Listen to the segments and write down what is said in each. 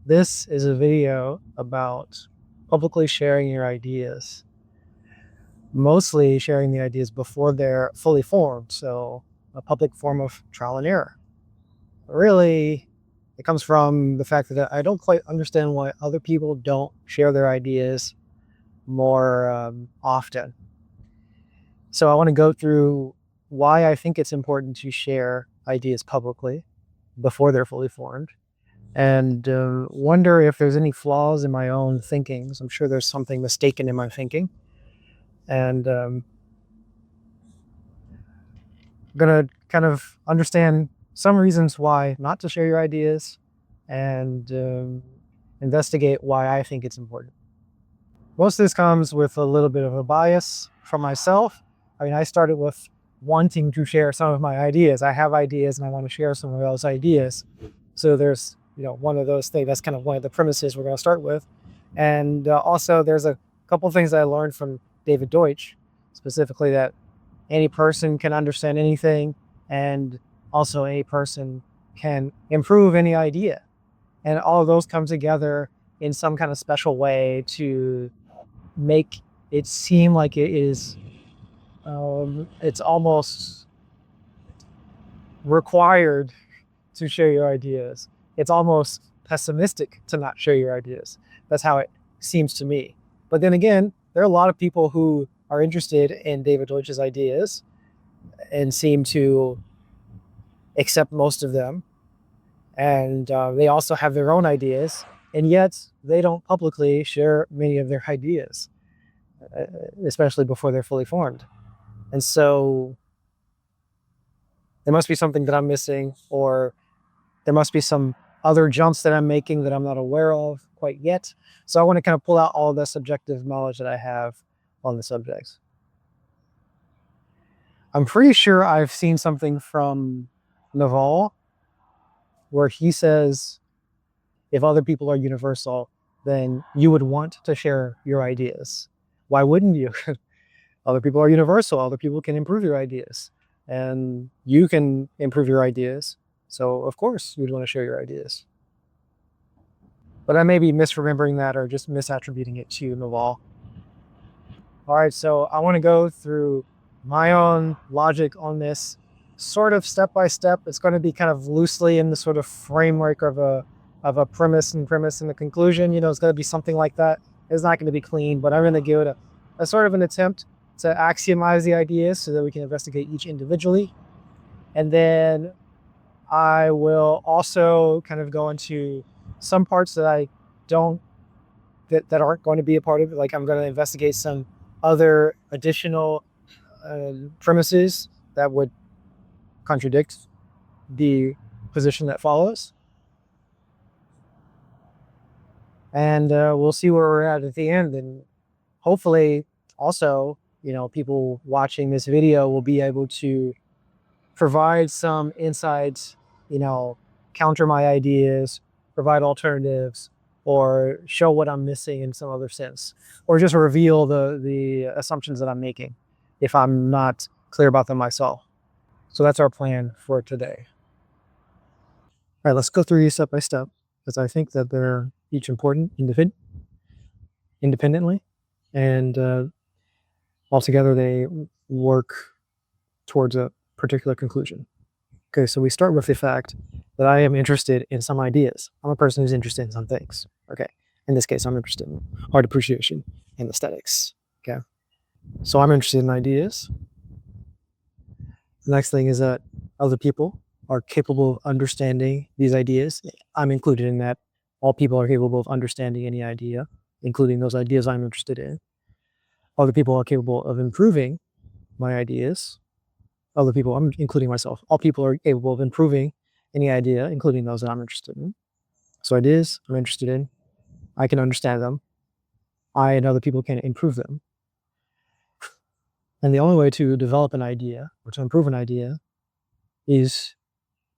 This is a video about publicly sharing your ideas, mostly sharing the ideas before they're fully formed, so a public form of trial and error. Really, it comes from the fact that I don't quite understand why other people don't share their ideas more often. So I want to go through why I think it's important to share ideas publicly before they're fully formed, and wonder if there's any flaws in my own thinkings. I'm sure there's something mistaken in my thinking, and I'm gonna kind of understand some reasons why not to share your ideas, and investigate why I think it's important. Most of this comes with a little bit of a bias from myself. I mean, I started with wanting to share some of my ideas. I have ideas and I want to share some of those ideas. So there's, one of those things. That's kind of one of the premises we're going to start with. And also there's a couple things I learned from David Deutsch, specifically that any person can understand anything, and also any person can improve any idea. And all of those come together in some kind of special way to make it seem like it is, it's almost required to share your ideas. It's almost pessimistic to not share your ideas. That's how it seems to me. But then again, there are a lot of people who are interested in David Deutsch's ideas and seem to accept most of them. And they also have their own ideas, and yet they don't publicly share many of their ideas, especially before they're fully formed. And so there must be something that I'm missing, or there must be some other jumps that I'm making that I'm not aware of quite yet. So I want to kind of pull out all the subjective knowledge that I have on the subject. I'm pretty sure I've seen something from Naval where he says, if other people are universal, then you would want to share your ideas. Why wouldn't you? Other people are universal. Other people can improve your ideas, and you can improve your ideas. So of course you'd want to share your ideas. But I may be misremembering that or just misattributing it to Naval. All right, so I want to go through my own logic on this, sort of step by step. It's going to be kind of loosely in the sort of framework of a premise and the conclusion. It's going to be something like that. It's not going to be clean, but I'm going to give it a sort of an attempt to axiomize the ideas so that we can investigate each individually. And then I will also kind of go into some parts that I don't, that aren't going to be a part of it. Like I'm going to investigate some other additional premises that would contradict the position that follows. And we'll see where we're at the end. And hopefully also, people watching this video will be able to provide some insights, counter my ideas, provide alternatives, or show what I'm missing in some other sense, or just reveal the assumptions that I'm making if I'm not clear about them myself. So that's our plan for today. All right, let's go through these step by step, because I think that they're each important independently, and altogether they work towards a particular conclusion. Okay, so we start with the fact that I am interested in some ideas. I'm a person who's interested in some things. Okay, in this case, I'm interested in art appreciation and aesthetics. Okay, so I'm interested in ideas. The next thing is that other people are capable of understanding these ideas. I'm included in that. All people are capable of understanding any idea, including those ideas I'm interested in. Other people are capable of improving my ideas. Other people, I'm including myself, all people are capable of improving any idea, including those that I'm interested in. So ideas I'm interested in, I can understand them. I and other people can improve them. And the only way to develop an idea or to improve an idea is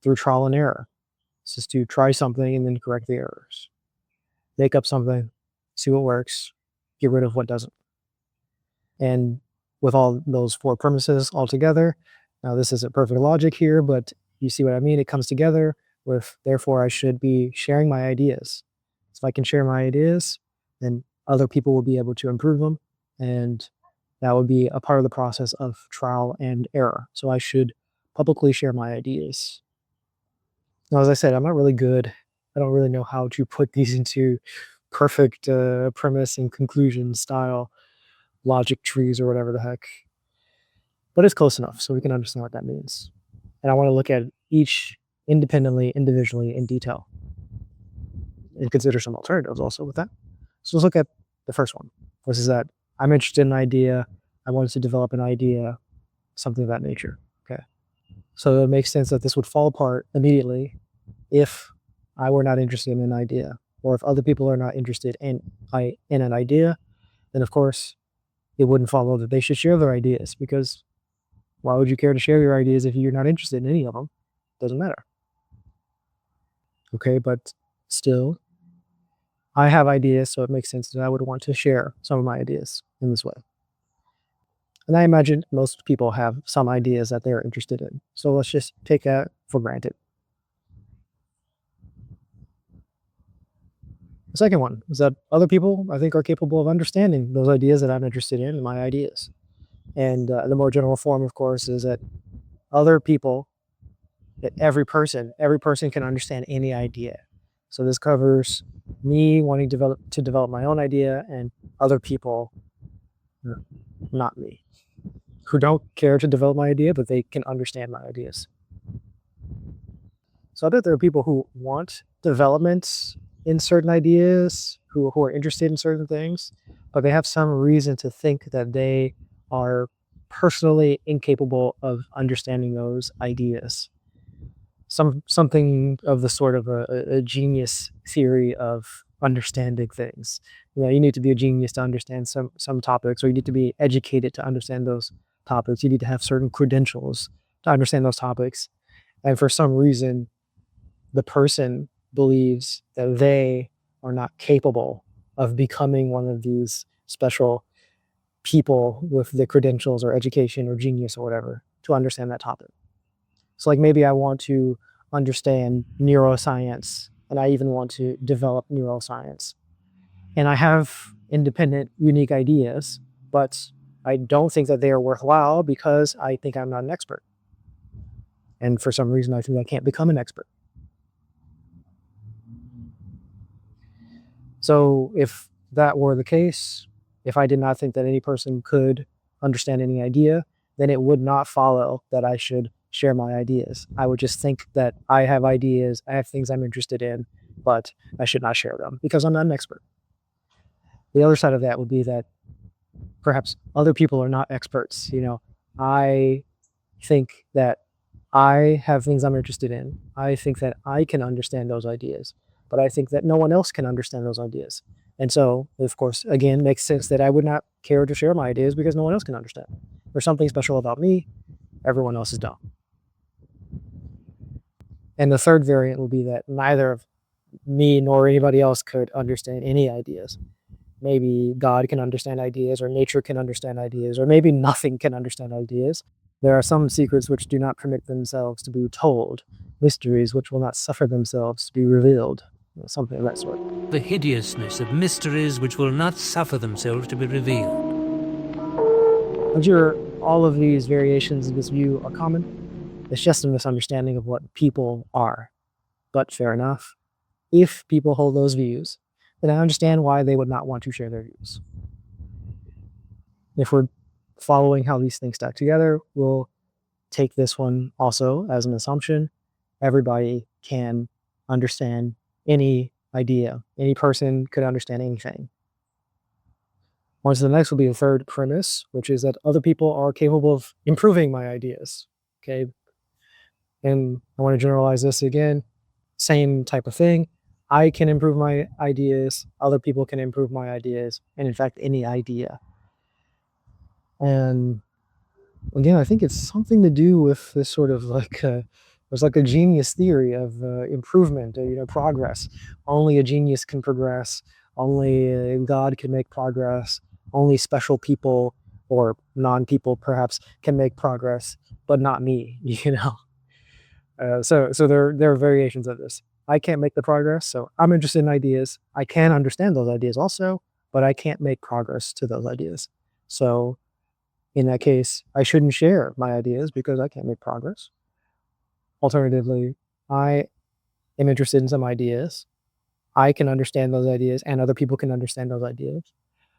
through trial and error. It's just to try something and then correct the errors. Make up something, see what works, get rid of what doesn't. And with all those four premises all together, now this isn't perfect logic here, but you see what I mean? It comes together with, therefore I should be sharing my ideas. So if I can share my ideas, then other people will be able to improve them. And that would be a part of the process of trial and error. So I should publicly share my ideas. Now, as I said, I'm not really good. I don't really know how to put these into perfect premise and conclusion style logic trees or whatever the heck, but it's close enough so we can understand what that means. And I want to look at each independently, individually, in detail, and consider some alternatives also with that. So let's look at the first one, which is that I'm interested in an idea. I wanted to develop an idea, something of that nature. Okay. So it makes sense that this would fall apart immediately if I were not interested in an idea, or if other people are not interested in an idea, then of course it wouldn't follow that they should share their ideas, because why would you care to share your ideas if you're not interested in any of them? Doesn't matter. Okay, but still, I have ideas, so it makes sense that I would want to share some of my ideas in this way. And I imagine most people have some ideas that they're interested in. So let's just take that for granted. The second one is that other people, I think, are capable of understanding those ideas that I'm interested in and my ideas. And the more general form, of course, is that other people, that every person can understand any idea. So this covers me wanting to develop my own idea, and other people, not me, who don't care to develop my idea, but they can understand my ideas. So I bet there are people who want development in certain ideas, who are interested in certain things, but they have some reason to think that they are personally incapable of understanding those ideas. Something of the sort of a genius theory of understanding things. You know, you need to be a genius to understand some topics, or you need to be educated to understand those topics. You need to have certain credentials to understand those topics. And for some reason, the person believes that they are not capable of becoming one of these special people with the credentials or education or genius or whatever to understand that topic. So, like, maybe I want to understand neuroscience, and I even want to develop neuroscience. And I have independent, unique ideas, but I don't think that they are worthwhile because I think I'm not an expert. And for some reason, I think I can't become an expert. So if that were the case, if I did not think that any person could understand any idea, then it would not follow that I should share my ideas. I would just think that I have ideas, I have things I'm interested in, but I should not share them because I'm not an expert. The other side of that would be that perhaps other people are not experts. You know, I think that I have things I'm interested in. I think that I can understand those ideas, but I think that no one else can understand those ideas. And so, of course, again, makes sense that I would not care to share my ideas because no one else can understand. There's something special about me. Everyone else is dumb. And the third variant will be that neither of me nor anybody else could understand any ideas. Maybe God can understand ideas, or nature can understand ideas, or maybe nothing can understand ideas. There are some secrets which do not permit themselves to be told, mysteries which will not suffer themselves to be revealed, something of that sort. The hideousness of mysteries which will not suffer themselves to be revealed. I'm sure all of these variations of this view are common. It's just a misunderstanding of what people are. But fair enough. If people hold those views, then I understand why they would not want to share their views. If we're following how these things stack together, we'll take this one also as an assumption. Everybody can understand any idea. Any person could understand anything. On to the next will be the third premise, which is that other people are capable of improving my ideas. Okay. And I want to generalize this again. Same type of thing. I can improve my ideas. Other people can improve my ideas. And in fact, any idea. And again, I think it's something to do with this sort of like there's like a genius theory of improvement, progress. Only a genius can progress. Only God can make progress. Only special people or non-people perhaps can make progress, but not me. So there are variations of this. I can't make the progress. So I'm interested in ideas. I can understand those ideas also, but I can't make progress to those ideas. So in that case, I shouldn't share my ideas because I can't make progress. Alternatively, I am interested in some ideas. I can understand those ideas and other people can understand those ideas,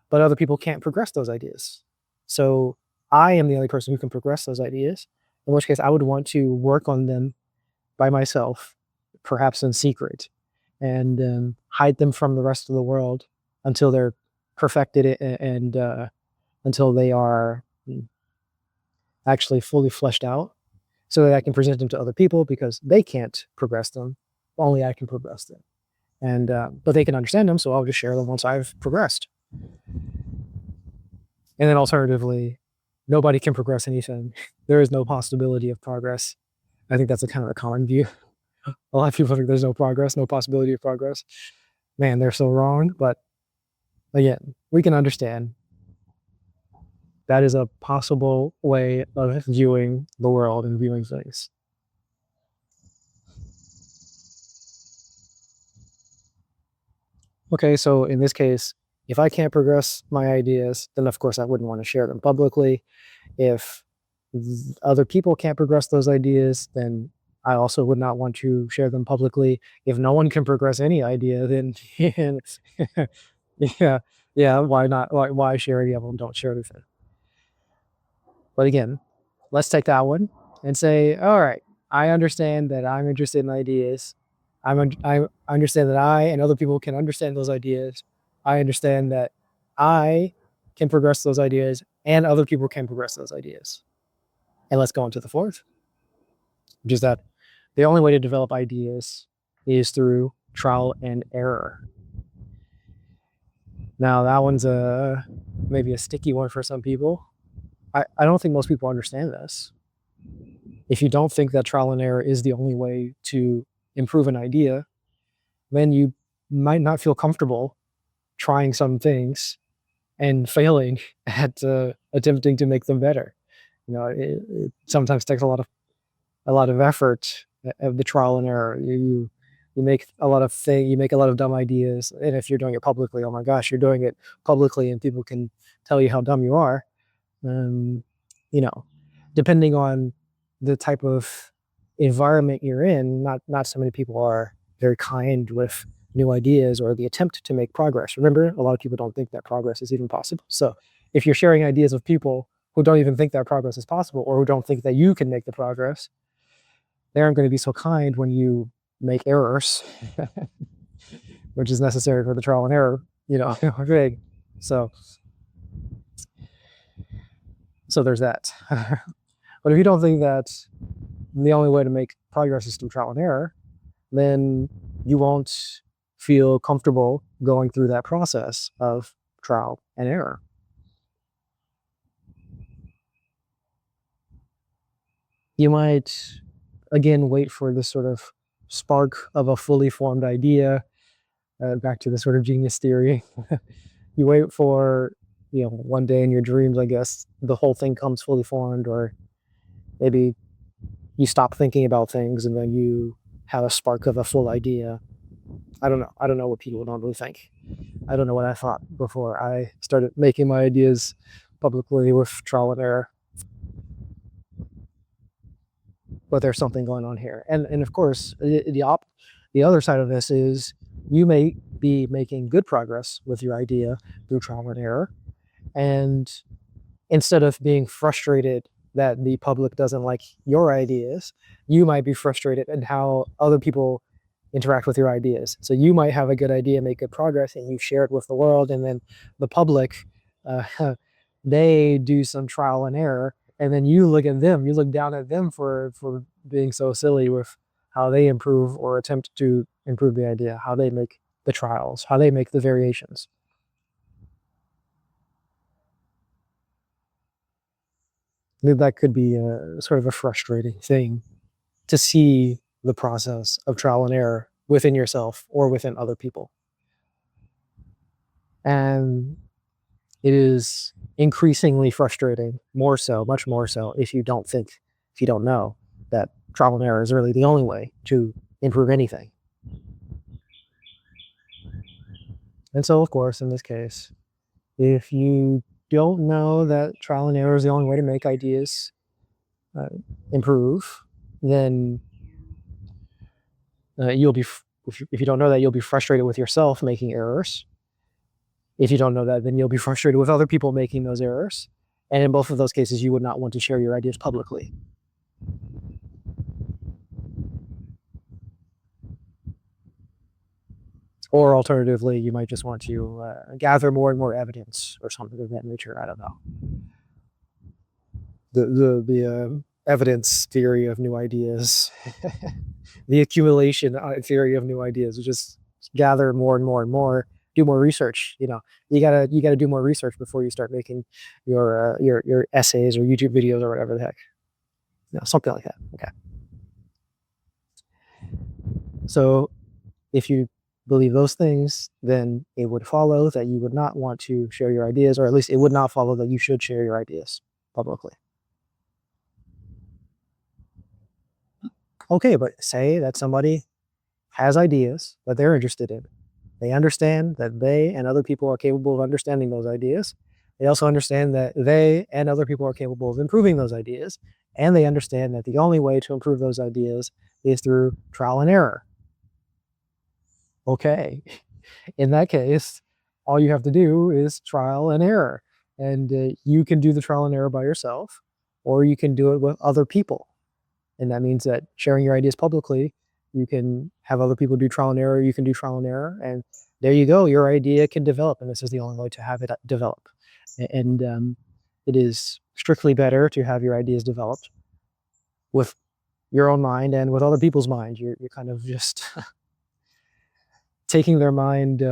but other people can't progress those ideas. So I am the only person who can progress those ideas, in which case I would want to work on them by myself, perhaps in secret, and hide them from the rest of the world until they're perfected and until they are actually fully fleshed out so that I can present them to other people because they can't progress them. Only I can progress them. And but they can understand them, so I'll just share them once I've progressed. And then alternatively, nobody can progress anything. There is no possibility of progress. I think that's a kind of a common view. A lot of people think there's no progress, no possibility of progress. Man, they're so wrong. But again, we can understand that is a possible way of viewing the world and viewing things. Okay, so in this case, if I can't progress my ideas, then of course I wouldn't want to share them publicly. If other people can't progress those ideas, then I also would not want to share them publicly. If no one can progress any idea, then yeah, yeah, why not? Why share any of them? Don't share anything. But again, let's take that one and say, all right, I understand that I'm interested in ideas. I understand that I and other people can understand those ideas. I understand that I can progress those ideas and other people can progress those ideas. And let's go on to the fourth, which is that the only way to develop ideas is through trial and error. Now, that one's maybe a sticky one for some people. I don't think most people understand this. If you don't think that trial and error is the only way to improve an idea, then you might not feel comfortable trying some things and failing at attempting to make them better. You know, it sometimes takes a lot of effort of the trial and error. You make a lot of you make a lot of dumb ideas, and if you're doing it publicly, oh my gosh, you're doing it publicly, and people can tell you how dumb you are. Um, you know, depending on the type of environment you're in, not so many people are very kind with new ideas or the attempt to make progress. Remember, a lot of people don't think that progress is even possible. So if you're sharing ideas with people who don't even think that progress is possible or who don't think that you can make the progress, they aren't going to be so kind when you make errors, which is necessary for the trial and error, thing. So there's that. But if you don't think that the only way to make progress is through trial and error, then you won't feel comfortable going through that process of trial and error. You might, again, wait for this sort of spark of a fully formed idea, back to the sort of genius theory. You wait for, one day in your dreams, I guess, the whole thing comes fully formed, or maybe you stop thinking about things and then you have a spark of a full idea. I don't know. I don't know what people normally think. I don't know what I thought before I started making my ideas publicly with trial and error. But there's something going on here. And of course, the other side of this is you may be making good progress with your idea through trial and error. And instead of being frustrated that the public doesn't like your ideas, you might be frustrated at how other people interact with your ideas. So you might have a good idea, make good progress, and you share it with the world, and then the public, they do some trial and error, and then you look down at them for being so silly with how they improve or attempt to improve the idea, how they make the trials, how they make the variations. That could be a sort of a frustrating thing to see the process of trial and error within yourself or within other people. And it is increasingly frustrating, much more so, if you don't know that trial and error is really the only way to improve anything. And so, of course, in this case, if you don't know that trial and error is the only way to make ideas improve, then you'll be, if you don't know that, you'll be frustrated with yourself making errors. If you don't know that, then you'll be frustrated with other people making those errors. And in both of those cases, you would not want to share your ideas publicly. Or alternatively, you might just want to gather more and more evidence or something of that nature. I don't know. The evidence theory of new ideas, the accumulation theory of new ideas, just gather more and more and more, do more research. You gotta do more research before you start making your essays or YouTube videos or whatever the heck. Something like that. Okay. So if you believe those things, then it would follow that you would not want to share your ideas, or at least it would not follow that you should share your ideas publicly. Okay, but say that somebody has ideas that they're interested in. They understand that they and other people are capable of understanding those ideas. They also understand that they and other people are capable of improving those ideas. And they understand that the only way to improve those ideas is through trial and error. Okay, in that case, all you have to do is trial and error. And you can do the trial and error by yourself, or you can do it with other people. And that means that sharing your ideas publicly, you can have other people do trial and error, you can do trial and error, and there you go, your idea can develop, and this is the only way to have it develop. And it is strictly better to have your ideas developed with your own mind and with other people's mind. You're kind of just taking their mind,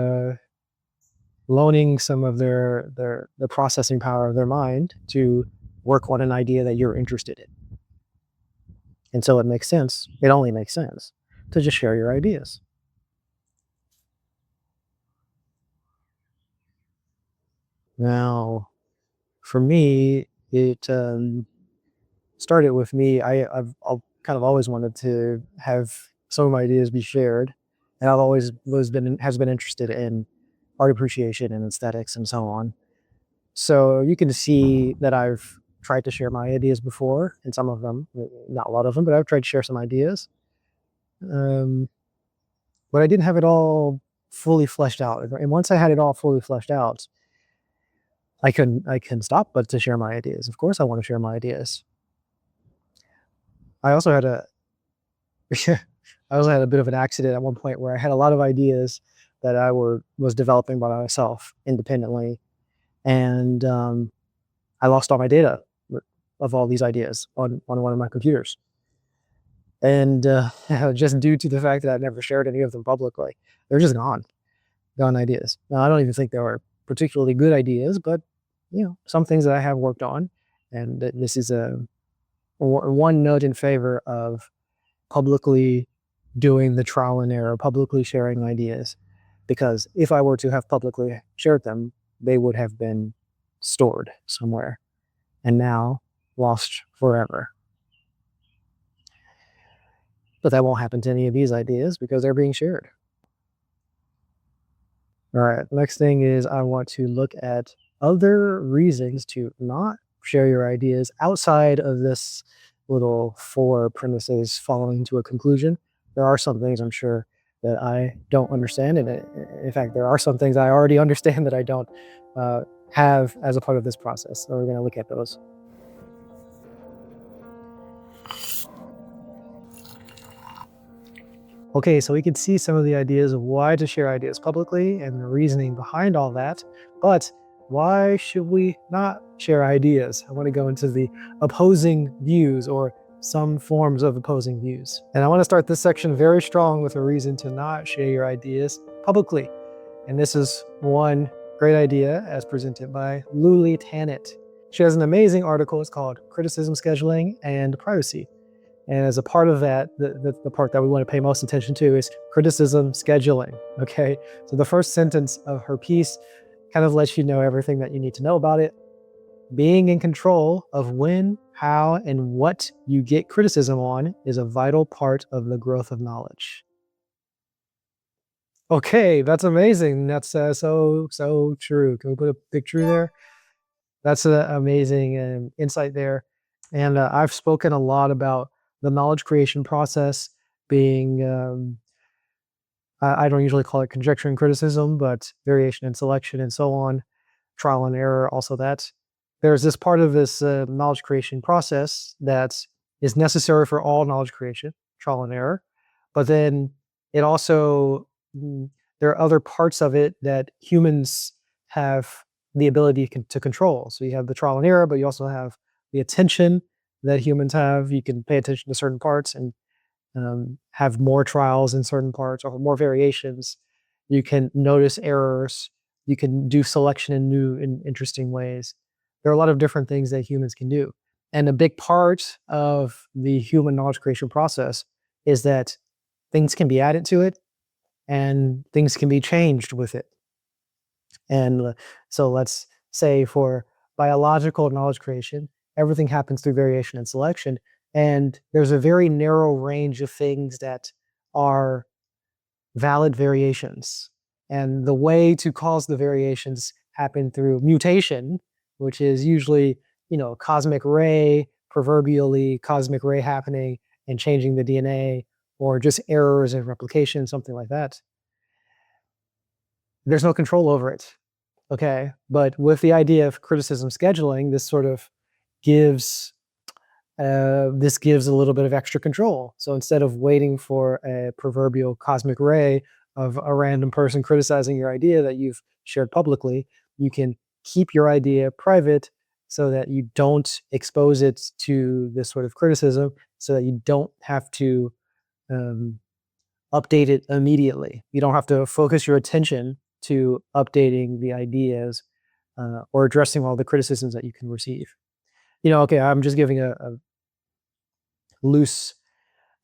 loaning some of the processing power of their mind to work on an idea that you're interested in. And so it makes sense, it only makes sense to just share your ideas. Now, for me, it started with me. I've kind of always wanted to have some of my ideas be shared, and I've always been interested in art appreciation and aesthetics and so on. So you can see that I've tried to share my ideas before, and some of them, not a lot of them, but I've tried to share some ideas. But I didn't have it all fully fleshed out. And once I had it all fully fleshed out, I couldn't stop but to share my ideas. Of course, I want to share my ideas. I also had a I also had a bit of an accident at one point where I had a lot of ideas that I was developing by myself independently, and I lost all my data of all these ideas on one of my computers. And just due to the fact that I never shared any of them publicly, they're just gone ideas. Now, I don't even think they were particularly good ideas, but some things that I have worked on, and this is one note in favor of publicly doing the trial and error, publicly sharing ideas, because if I were to have publicly shared them, they would have been stored somewhere and now lost forever. But that won't happen to any of these ideas because they're being shared. All right, next thing is I want to look at other reasons to not share your ideas outside of this little 4 premises following to a conclusion. There are some things I'm sure that I don't understand, and in fact, there are some things I already understand that I don't have as a part of this process. So we're going to look at those. Okay, so we can see some of the ideas of why to share ideas publicly and the reasoning behind all that, but why should we not share ideas? I want to go into the opposing views, or some forms of opposing views. And I want to start this section very strong with a reason to not share your ideas publicly. And this is one great idea as presented by Lulie. She has an amazing article. It's called Criticism Scheduling and Privacy. And as a part of that, the part that we want to pay most attention to is criticism scheduling. Okay, so the first sentence of her piece kind of lets you know everything that you need to know about it. Being in control of when, how, and what you get criticism on is a vital part of the growth of knowledge. Okay, that's amazing. That's so true. Can we put a big true there? That's an amazing insight there. And I've spoken a lot about the knowledge creation process being, I don't usually call it conjecture and criticism, but variation and selection and so on, trial and error, also that. There's this part of this knowledge creation process that is necessary for all knowledge creation, trial and error. But then it also, there are other parts of it that humans have the ability to control. So you have the trial and error, but you also have the attention that humans have. You can pay attention to certain parts and have more trials in certain parts or more variations. You can notice errors. You can do selection in new and interesting ways. There are a lot of different things that humans can do. And a big part of the human knowledge creation process is that things can be added to it and things can be changed with it. And so let's say for biological knowledge creation, everything happens through variation and selection. And there's a very narrow range of things that are valid variations. And the way to cause the variations happen through mutation, which is usually, cosmic ray, proverbially cosmic ray happening and changing the DNA, or just errors in replication, something like that. There's no control over it. Okay. But with the idea of criticism scheduling, this sort of gives this gives a little bit of extra control. So instead of waiting for a proverbial cosmic ray of a random person criticizing your idea that you've shared publicly, you can keep your idea private so that you don't expose it to this sort of criticism, so that you don't have to um, update it immediately. You don't have to focus your attention to updating the ideas or addressing all the criticisms that you can receive. Okay, loose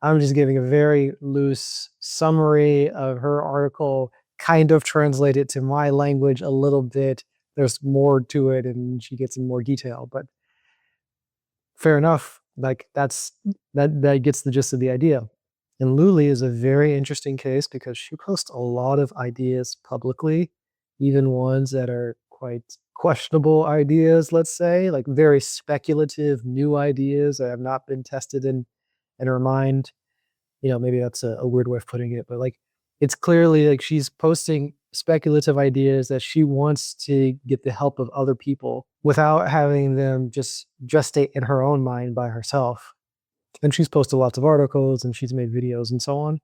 I'm just giving a very loose summary of her article, kind of translated to my language a little bit. There's more to it, and she gets in more detail, but fair enough. Like that gets the gist of the idea. And Lulie is a very interesting case because she posts a lot of ideas publicly, even ones that are quite questionable ideas, let's say, like very speculative new ideas that have not been tested in her mind. Maybe that's a weird way of putting it, but like it's clearly like she's posting speculative ideas that she wants to get the help of other people without having them just gestate in her own mind by herself. And she's posted lots of articles and she's made videos and so on.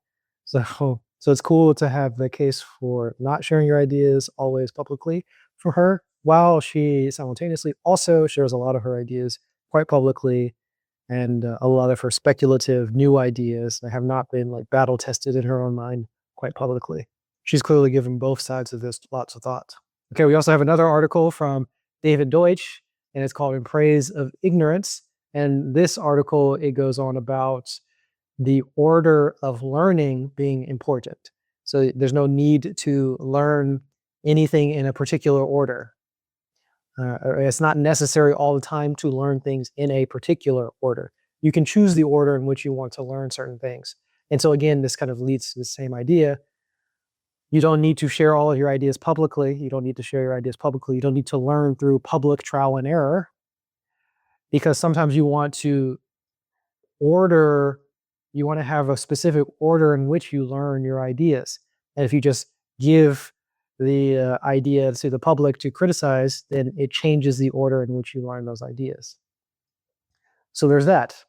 So it's cool to have the case for not sharing your ideas always publicly for her, while she simultaneously also shares a lot of her ideas quite publicly, and a lot of her speculative new ideas that have not been like battle tested in her own mind quite publicly. She's clearly given both sides of this lots of thought. Okay, we also have another article from David Deutsch, and it's called In Praise of Ignorance. And this article, it goes on about the order of learning being important. So there's no need to learn anything in a particular order. It's not necessary all the time to learn things in a particular order. You can choose the order in which you want to learn certain things. And so again, this kind of leads to the same idea. You don't need to share all of your ideas publicly. You don't need to share your ideas publicly. You don't need to learn through public trial and error, because sometimes you want to order, you want to have a specific order in which you learn your ideas. And if you just give the idea to the public to criticize, then it changes the order in which you learn those ideas. So there's that.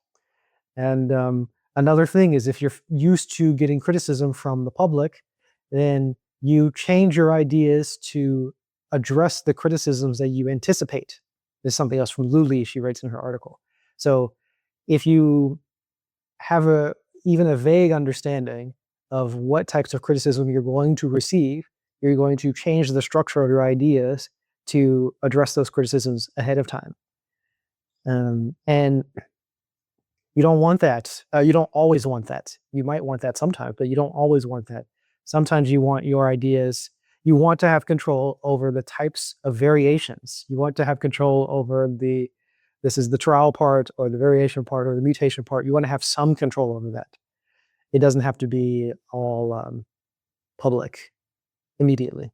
And another thing is, if you're used to getting criticism from the public, then you change your ideas to address the criticisms that you anticipate. There's something else from Lulie she writes in her article. So if you have even a vague understanding of what types of criticism you're going to receive, you're going to change the structure of your ideas to address those criticisms ahead of time. And you don't want that. You don't always want that. You might want that sometimes, but you don't always want that. Sometimes you want your ideas, you want to have control over the types of variations. You want to have control over this is the trial part or the variation part or the mutation part. You want to have some control over that. It doesn't have to be all public. immediately.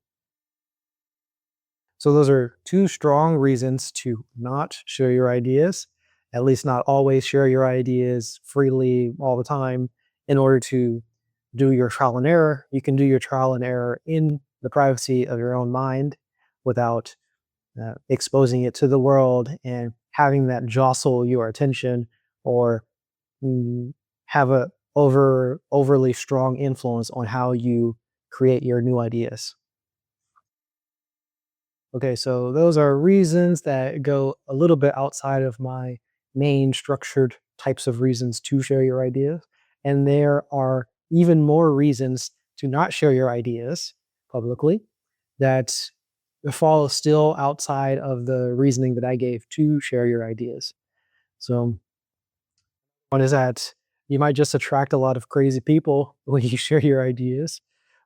So those are two strong reasons to not share your ideas, at least not always share your ideas freely all the time in order to do your trial and error. You can do your trial and error in the privacy of your own mind without exposing it to the world and having that jostle your attention or mm, have a overly strong influence on how you create your new ideas. Okay, so those are reasons that go a little bit outside of my main structured types of reasons to share your ideas. And there are even more reasons to not share your ideas publicly that fall still outside of the reasoning that I gave to share your ideas. So one is that you might just attract a lot of crazy people when you share your ideas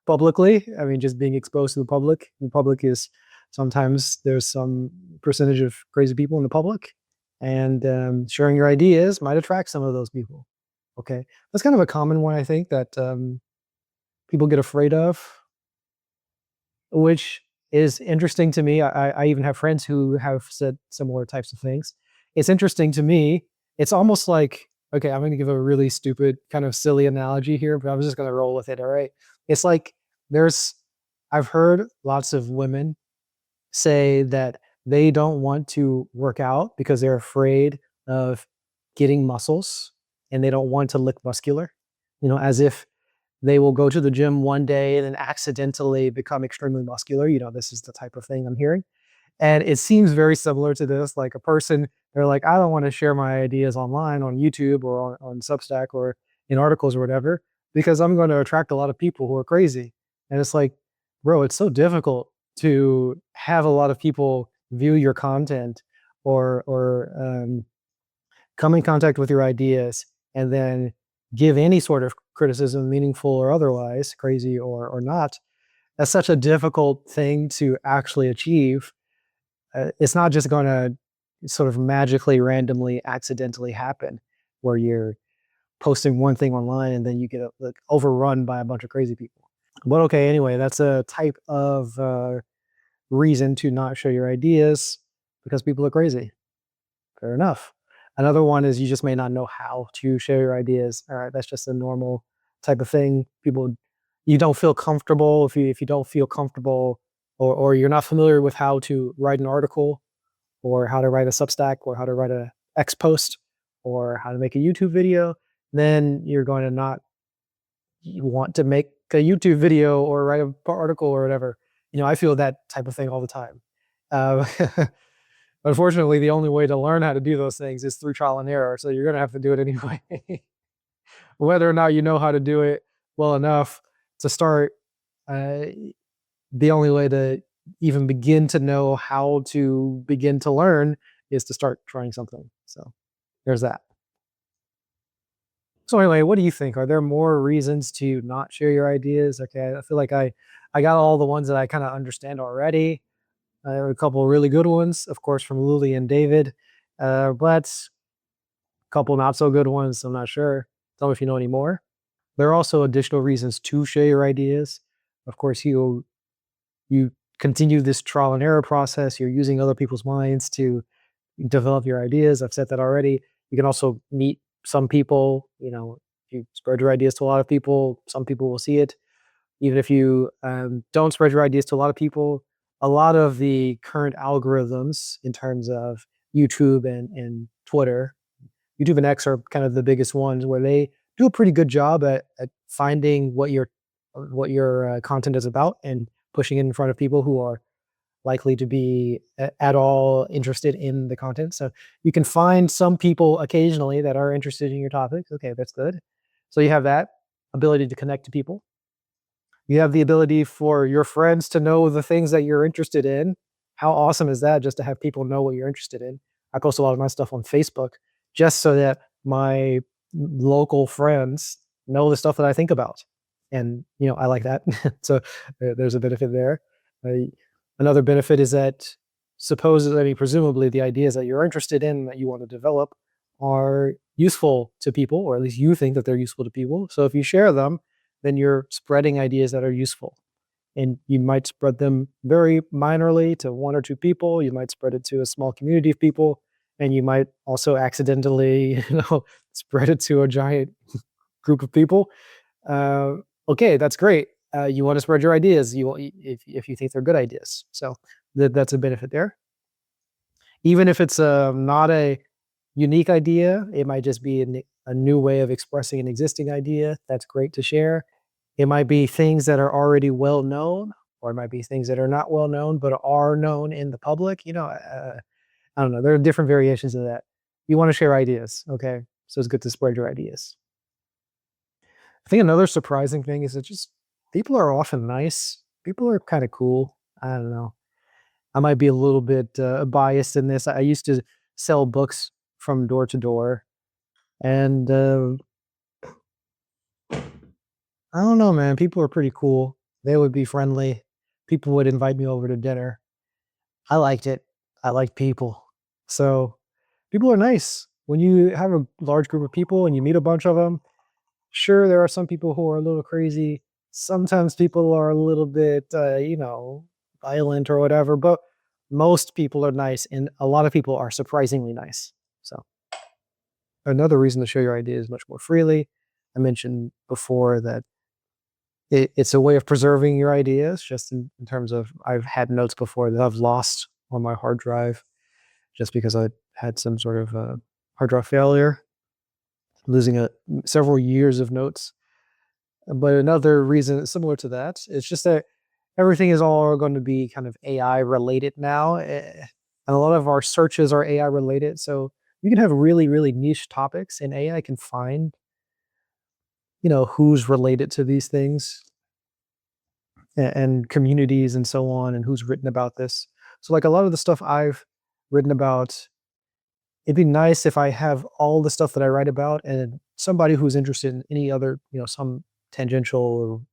publicly. I mean, just being exposed to the public. The public is sometimes there's some percentage of crazy people in the public, and sharing your ideas might attract some of those people. Okay, that's kind of a common one I think that people get afraid of, which is interesting to me. I even have friends who have said similar types of things. It's interesting to me. It's almost like, okay, I'm going to give a really stupid, kind of silly analogy here, but I'm just going to roll with it. All right. It's like there's, I've heard lots of women say that they don't want to work out because they're afraid of getting muscles and they don't want to look muscular, as if they will go to the gym one day and then accidentally become extremely muscular. This is the type of thing I'm hearing. And it seems very similar to this, like a person, they're like, I don't want to share my ideas online on YouTube or on Substack or in articles or whatever, because I'm going to attract a lot of people who are crazy. And it's like, bro, it's so difficult to have a lot of people view your content or come in contact with your ideas and then give any sort of criticism, meaningful or otherwise, crazy or not. That's such a difficult thing to actually achieve. It's not just going to sort of magically, randomly, accidentally happen where you're posting one thing online and then you get like, overrun by a bunch of crazy people. But okay, anyway, that's a type of reason to not share your ideas because people are crazy. Fair enough. Another one is you just may not know how to share your ideas. All right, that's just a normal type of thing. People, you don't feel comfortable if you don't feel comfortable or you're not familiar with how to write an article or how to write a Substack or how to write a X post or how to make a YouTube video, then you're going to not want to make a YouTube video or write an article or whatever. I feel that type of thing all the time. Uh, Unfortunately, the only way to learn how to do those things is through trial and error. So you're going to have to do it anyway. Whether or not you know how to do it well enough to start, uh, the only way to even begin to know how to begin to learn is to start trying something. So there's that. So anyway, what do you think? Are there more reasons to not share your ideas? Okay, I feel like I got all the ones that I kind of understand already. I have a couple of really good ones, of course, from Lulie and David, but a couple not so good ones. I'm not sure. Tell me if you know any more. There are also additional reasons to share your ideas. Of course, you continue this trial and error process. You're using other people's minds to develop your ideas. I've said that already. You can also meet some people. If you spread your ideas to a lot of people, some people will see it. Even if you don't spread your ideas to a lot of people, a lot of the current algorithms in terms of YouTube and Twitter, YouTube and X are kind of the biggest ones where they do a pretty good job at finding what your content is about and pushing it in front of people who are likely to be at all interested in the content. So you can find some people occasionally that are interested in your topics. Okay, that's good. So you have that ability to connect to people. You have the ability for your friends to know the things that you're interested in. How awesome is that just to have people know what you're interested in? I post a lot of my stuff on Facebook just so that my local friends know the stuff that I think about. And, I like that. So there's a benefit there. Uh, Another benefit is that supposedly, I mean, presumably the ideas that you're interested in that you want to develop are useful to people, or at least you think that they're useful to people. So if you share them, then you're spreading ideas that are useful. And you might spread them very minorly to one or two people. You might spread it to a small community of people, and you might also accidentally, spread it to a giant group of people. Uh, okay, that's great. You want to spread your ideas. If you think they're good ideas. So that's a benefit there. Even if it's not a unique idea, it might just be a new way of expressing an existing idea. That's great to share. It might be things that are already well known, or it might be things that are not well known but are known in the public. I don't know. There are different variations of that. You want to share ideas, okay? So it's good to spread your ideas. I think another surprising thing is that just people are often nice. People are kind of cool. I don't know. I might be a little bit biased in this. I used to sell books from door to door, and I don't know, man. People are pretty cool. They would be friendly. People would invite me over to dinner. I liked it. I like people. So people are nice. When you have a large group of people and you meet a bunch of them, sure, there are some people who are a little crazy. Sometimes people are a little bit, violent or whatever, but most people are nice, and a lot of people are surprisingly nice. So, another reason to share your ideas much more freely. I mentioned before that it's a way of preserving your ideas, just in terms of I've had notes before that I've lost on my hard drive just because I had some sort of hard drive failure, losing several years of notes. But another reason similar to that, it's just that everything is all going to be kind of AI related now. And a lot of our searches are AI related. So you can have really, really niche topics, and AI can find, who's related to these things, and communities and so on, and who's written about this. So like a lot of the stuff I've written about, it'd be nice if I have all the stuff that I write about and somebody who's interested in any other, some tangential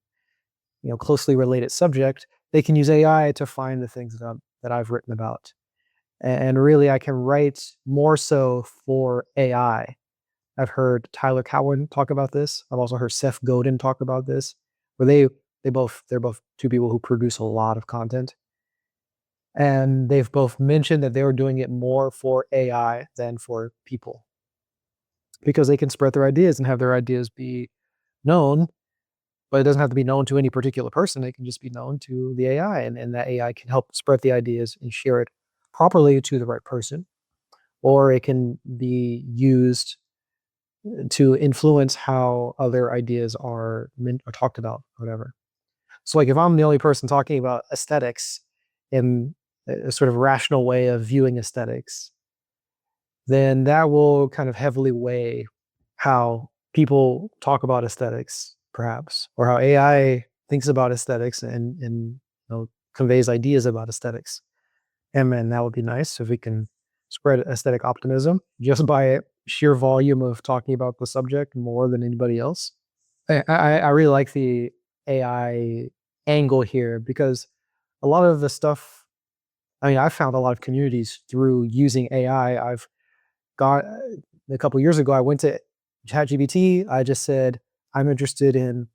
or closely related subject, they can use AI to find the things that I've written about. And really, I can write more so for AI. I've heard Tyler Cowen talk about this. I've also heard Seth Godin talk about this, where they're both two people who produce a lot of content, and they've both mentioned that they were doing it more for AI than for people because they can spread their ideas and have their ideas be known, but it doesn't have to be known to any particular person. It can just be known to the AI, and that AI can help spread the ideas and share it properly to the right person, or it can be used to influence how other ideas are or talked about, whatever. So, like, if I'm the only person talking about aesthetics in a sort of rational way of viewing aesthetics, then that will kind of heavily weigh how people talk about aesthetics, perhaps, or how AI thinks about aesthetics and conveys ideas about aesthetics. And then that would be nice if we can spread aesthetic optimism just by sheer volume of talking about the subject more than anybody else. I really like the AI angle here because a lot of the stuff, I mean, I've found a lot of communities through using AI. I've got a couple years ago, I went to ChatGPT. I just said, I'm interested in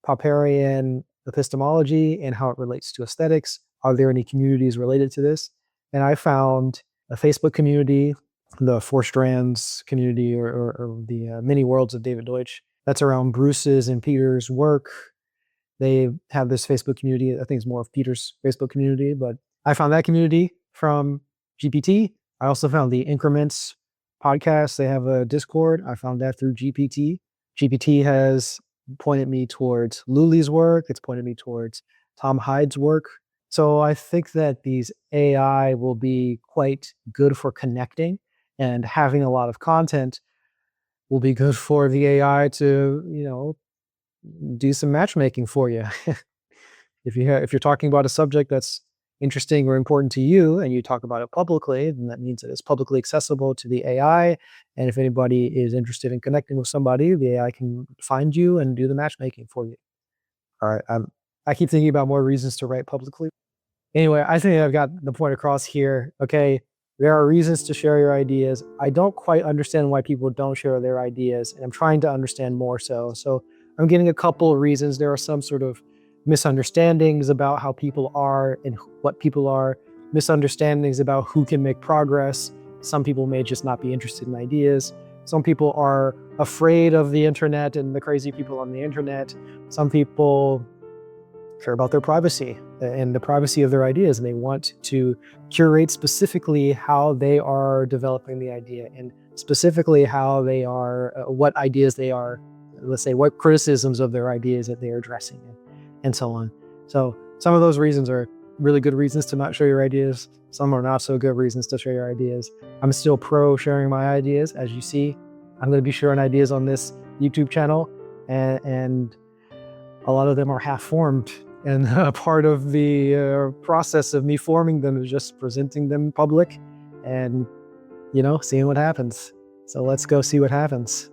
Popperian epistemology and how it relates to aesthetics. Are there any communities related to this? And I found a Facebook community, the Four Strands community, or the Many Worlds of David Deutsch. That's around Bruce's and Peter's work. They have this Facebook community. I think it's more of Peter's Facebook community, but I found that community from GPT. I also found the Increments podcast. They have a Discord. I found that through GPT. GPT has pointed me towards Lulie's work. It's pointed me towards Tom Hyde's work. So I think that these AI will be quite good for connecting, and having a lot of content will be good for the AI to, do some matchmaking for you. If you're talking about a subject that's interesting or important to you and you talk about it publicly, then that means that it's publicly accessible to the AI. And if anybody is interested in connecting with somebody, the AI can find you and do the matchmaking for you. All right. I keep thinking about more reasons to write publicly. Anyway, I think I've got the point across here. Okay. There are reasons to share your ideas. I don't quite understand why people don't share their ideas, and I'm trying to understand more so. So I'm getting a couple of reasons. There are some sort of misunderstandings about how people are and what people are, misunderstandings about who can make progress. Some people may just not be interested in ideas. Some people are afraid of the internet and the crazy people on the internet. Some people care about their privacy and the privacy of their ideas, and they want to curate specifically how they are developing the idea and specifically how they are, what ideas they are, let's say, what criticisms of their ideas that they are addressing, and so on. So some of those reasons are really good reasons to not share your ideas. Some are not so good reasons to share your ideas. I'm still pro sharing my ideas. As you see, I'm going to be sharing ideas on this YouTube channel, and a lot of them are half-formed. And part of the process of me forming them is just presenting them in public and, seeing what happens. So let's go see what happens.